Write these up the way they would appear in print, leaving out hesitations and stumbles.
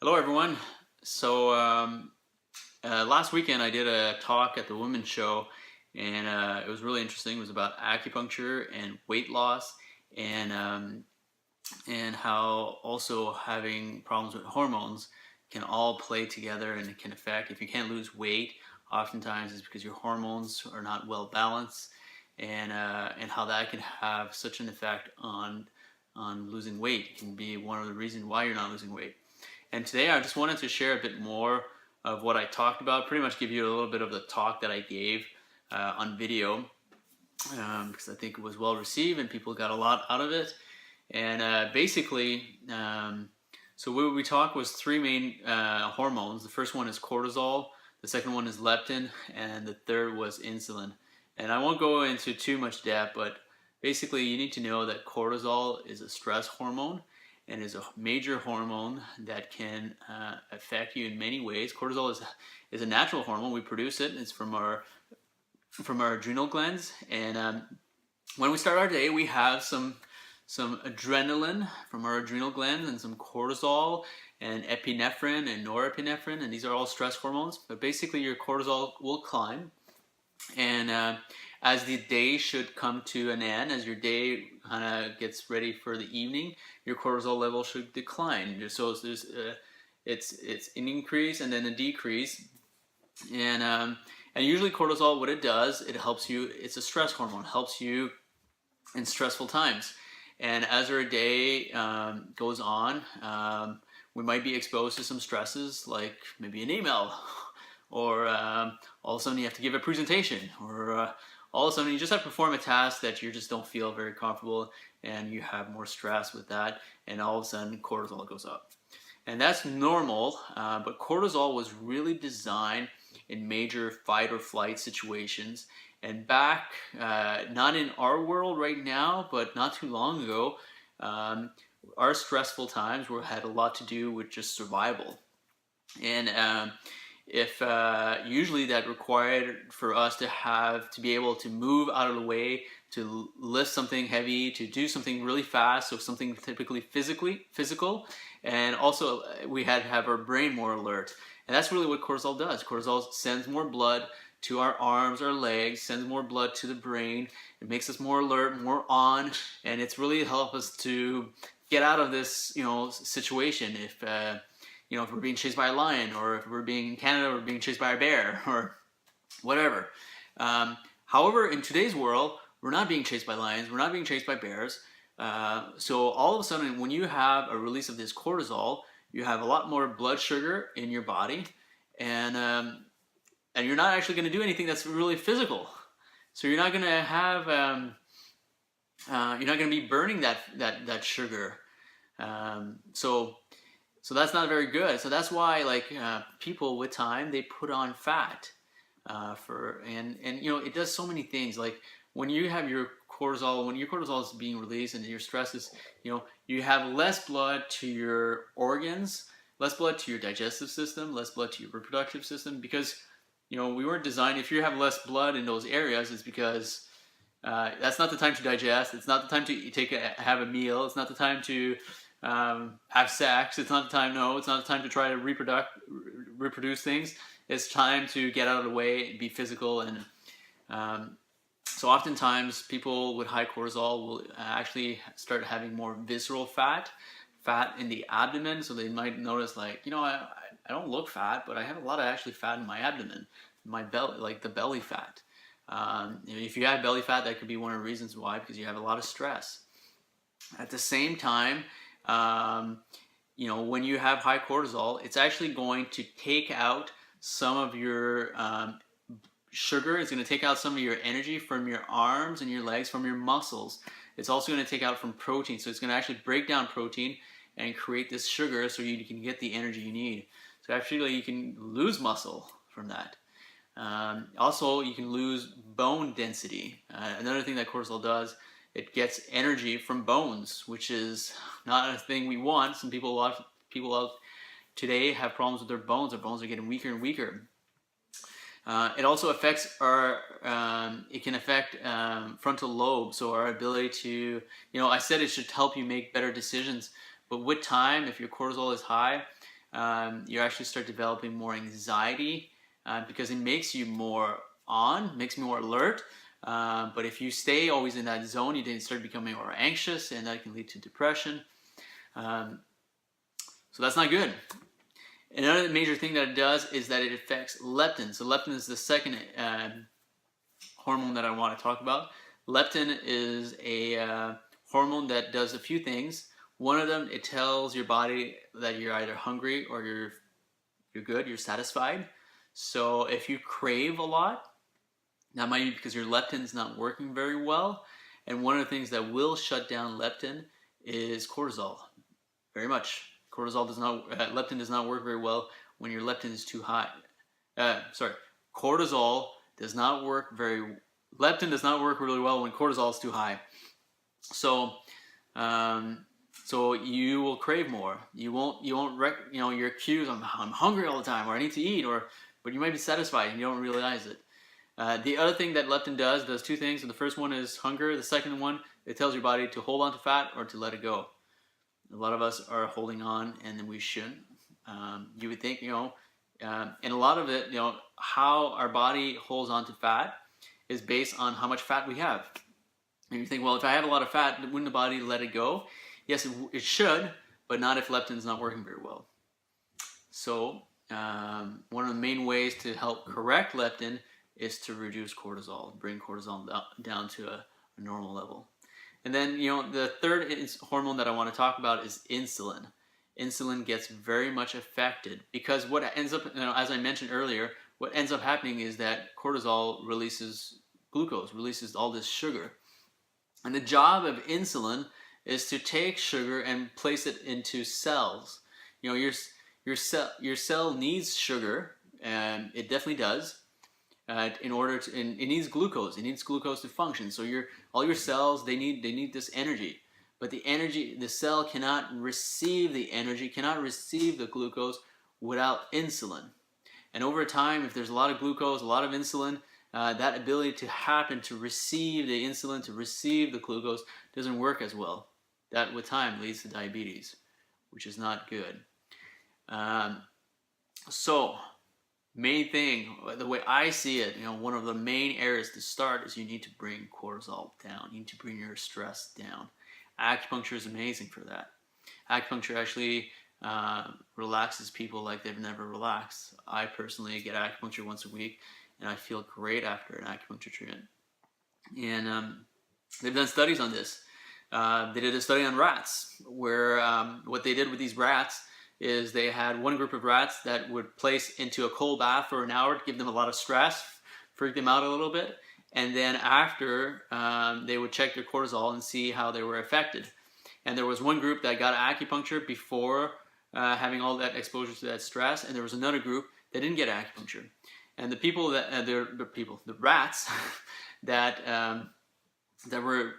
Hello, everyone. Last weekend I did a talk at the Women's Show, and it was really interesting. It was about acupuncture and weight loss, and um, and how also having problems with hormones can all play together, and it can affect if you can't lose weight. Oftentimes, it's because your hormones are not well balanced, and how that can have such an effect on losing weight. It can be one of the reasons why you're not losing weight. And today I just wanted to share a bit more of what I talked about, pretty much give you a little bit of the talk that I gave on video, because I think it was well received and people got a lot out of it. And so what we talked was three main hormones. The first one is cortisol, the second one is leptin, and the third was insulin. And I won't go into too much depth, but basically you need to know that cortisol is a stress hormone and is a major hormone that can affect you in many ways. Cortisol is a natural hormone. We produce it. It's from our adrenal glands, and when we start our day, we have some adrenaline from our adrenal glands and some cortisol and epinephrine and norepinephrine, and these are all stress hormones. But basically, your cortisol will climb, and as the day should come to an end, as your day kind of gets ready for the evening, your cortisol level should decline. So there's it's an increase and then a decrease, and usually cortisol, what it does, it helps you. It's a stress hormone, helps you in stressful times. And as our day goes on, we might be exposed to some stresses, like maybe an email, or all of a sudden you have to give a presentation, or all of a sudden you just have to perform a task that you just don't feel very comfortable, and you have more stress with that, and all of a sudden cortisol goes up. And that's normal, but cortisol was really designed in major fight or flight situations. And back, not in our world right now, but not too long ago, our stressful times had a lot to do with just survival. And if usually that required for us to be able to move out of the way, to lift something heavy, to do something really fast, so something typically physical, and also we had to have our brain more alert. And that's really what cortisol does. Cortisol sends more blood to our arms, our legs, sends more blood to the brain. It makes us more alert, more on, and it's really helped us to get out of this, situation. If we're being chased by a lion, or if we're being in Canada, we're being chased by a bear, or whatever. However, in today's world, we're not being chased by lions, we're not being chased by bears. So all of a sudden, when you have a release of this cortisol, you have a lot more blood sugar in your body, and you're not actually going to do anything that's really physical. So you're not going to have, you're not going to be burning that sugar. So that's not very good. So that's why people with time, they put on fat and it does so many things. Like when you have your cortisol is being released and your stress is, you have less blood to your organs, less blood to your digestive system, less blood to your reproductive system, because we weren't designed. If you have less blood in those areas, it's because that's not the time to digest. It's not the time to have a meal. It's not the time to have sex. It's not the time. No, it's not the time to try to reproduce things. It's time to get out of the way and be physical. And so oftentimes people with high cortisol will actually start having more visceral fat in the abdomen. So they might notice I don't look fat, but I have a lot of actually fat in my abdomen, my belly, like the belly fat. If you have belly fat, that could be one of the reasons why, because you have a lot of stress. At the same time, when you have high cortisol, it's actually going to take out some of your sugar. It's going to take out some of your energy from your arms and your legs, from your muscles. It's also going to take out from protein. So it's going to actually break down protein and create this sugar so you can get the energy you need. So actually you can lose muscle from that. Also, you can lose bone density. Another thing that cortisol does, it gets energy from bones, which is not a thing we want. A lot of people out today have problems with their bones. Their bones are getting weaker and weaker. It also affects it can affect frontal lobe, so our ability to, I said it should help you make better decisions, but with time, if your cortisol is high, you actually start developing more anxiety because it makes you more makes you more alert. But if you stay always in that zone, you then start becoming more anxious, and that can lead to depression. So that's not good. Another major thing that it does is that it affects leptin. So leptin is the second hormone that I want to talk about. Leptin is a hormone that does a few things. One of them, it tells your body that you're either hungry or you're good, you're satisfied. So if you crave a lot, that might be because your leptin's not working very well. And one of the things that will shut down leptin is cortisol. Very much. Leptin does not work very well when your leptin is too high. Cortisol does not work leptin does not work really well when cortisol is too high. So, so you will crave more. You won't your cues, I'm hungry all the time, or I need to eat, but you might be satisfied and you don't realize it. The other thing that leptin does two things. So the first one is hunger. The second one, it tells your body to hold on to fat or to let it go. A lot of us are holding on, and then we shouldn't. You would think, and a lot of it, how our body holds on to fat is based on how much fat we have. And you think, well, if I have a lot of fat, wouldn't the body let it go? Yes, it should, but not if leptin's not working very well. So one of the main ways to help correct leptin is to reduce cortisol, bring cortisol down to a normal level. And then, the third hormone that I want to talk about is insulin. Insulin gets very much affected because what ends up, as I mentioned earlier, what ends up happening is that cortisol releases glucose, releases all this sugar. And the job of insulin is to take sugar and place it into cells. Your cell needs sugar, and it definitely does. It needs glucose. It needs glucose to function. So all your cells, they need this energy. But the cell cannot receive the energy, cannot receive the glucose without insulin. And over time, if there's a lot of glucose, a lot of insulin, that ability to happen to receive the insulin, to receive the glucose, doesn't work as well. That with time leads to diabetes, which is not good. So main thing, the way I see it, one of the main areas to start is you need to bring cortisol down. You need to bring your stress down. Acupuncture is amazing for that. Acupuncture actually relaxes people like they've never relaxed. I personally get acupuncture once a week, and I feel great after an acupuncture treatment. And they've done studies on this. They did a study on rats where what they did with these rats is they had one group of rats that would place into a cold bath for an hour to give them a lot of stress, freak them out a little bit, and then after they would check their cortisol and see how they were affected. And there was one group that got acupuncture before having all that exposure to that stress, and there was another group that didn't get acupuncture. And the people that the rats that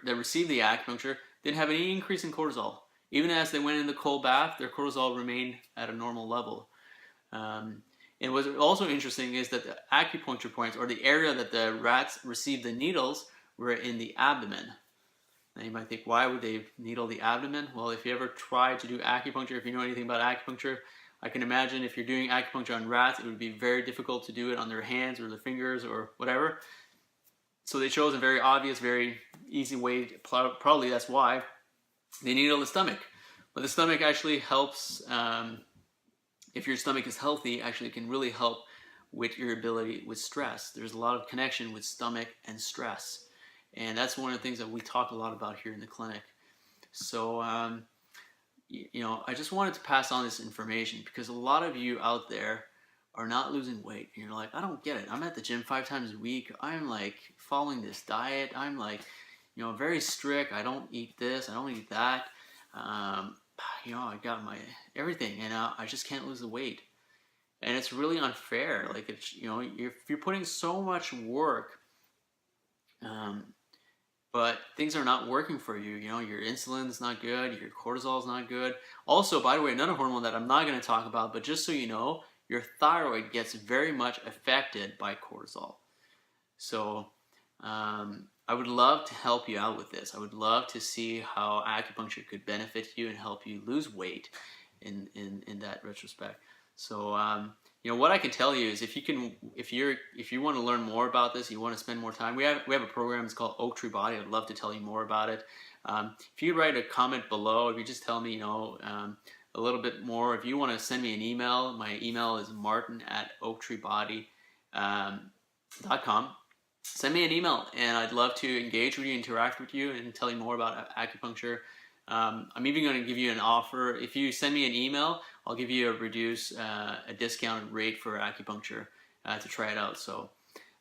received the acupuncture didn't have any increase in cortisol. Even as they went in the cold bath, their cortisol remained at a normal level. And what's also interesting is that the acupuncture points, or the area that the rats received the needles, were in the abdomen. Now you might think, why would they needle the abdomen? Well, if you ever try to do acupuncture, if you know anything about acupuncture, I can imagine if you're doing acupuncture on rats, it would be very difficult to do it on their hands or their fingers or whatever. So they chose a very obvious, very easy way. Probably that's why they needle the stomach. But the stomach actually helps, if your stomach is healthy, actually can really help with your ability with stress. There's a lot of connection with stomach and stress. And that's one of the things that we talk a lot about here in the clinic. So, I just wanted to pass on this information because a lot of you out there are not losing weight. And you're like, I don't get it. I'm at the gym 5 times a week. I'm like following this diet. I'm like, very strict. I don't eat this. I don't eat that. I got my everything, and I just can't lose the weight. And it's really unfair. Like, if you're putting so much work, but things are not working for you. Your insulin's not good. Your cortisol's not good. Also, by the way, another hormone that I'm not going to talk about, but just so you know, your thyroid gets very much affected by cortisol. So, I would love to help you out with this. I would love to see how acupuncture could benefit you and help you lose weight in that retrospect. So you know, what I can tell you is if you want to learn more about this, you want to spend more time. We have a program. It's called Oak Tree Body. I'd love to tell you more about it. If you write a comment below, if you just tell me, you know, a little bit more. If you want to send me an email, my email is martin@oaktreebody.com. Send me an email, and I'd love to engage with you, interact with you, and tell you more about acupuncture. I'm even going to give you an offer. If you send me an email, I'll give you a discounted rate for acupuncture to try it out. So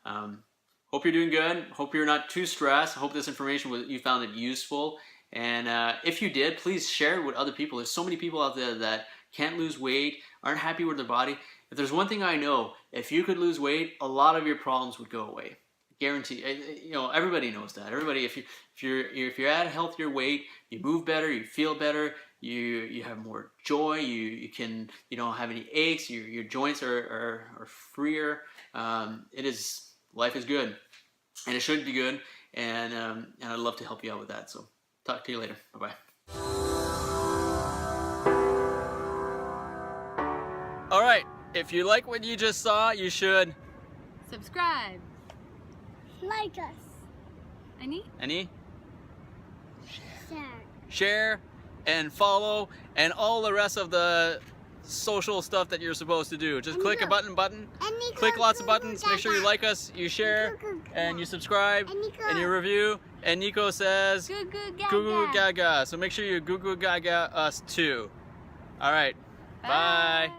hope you're doing good. Hope you're not too stressed. I hope this information you found it useful. And if you did, please share it with other people. There's so many people out there that can't lose weight, aren't happy with their body. If there's one thing I know, if you could lose weight, a lot of your problems would go away. Guarantee. You know, everybody knows that. Everybody, if you're at a healthier weight, you move better, you feel better, you have more joy, you don't have any aches, your joints are freer. Life is good, and it should be good, and I'd love to help you out with that. So talk to you later. Bye bye. All right, if you like what you just saw, you should subscribe. Like us. Any? Share. And follow, and all the rest of the social stuff that you're supposed to do. Just click a button. Click lots of buttons. Make sure you like us, you share, and you subscribe, and you review. And Nico says, Goo goo gaga. So make sure you goo gaga us too. All right. Bye.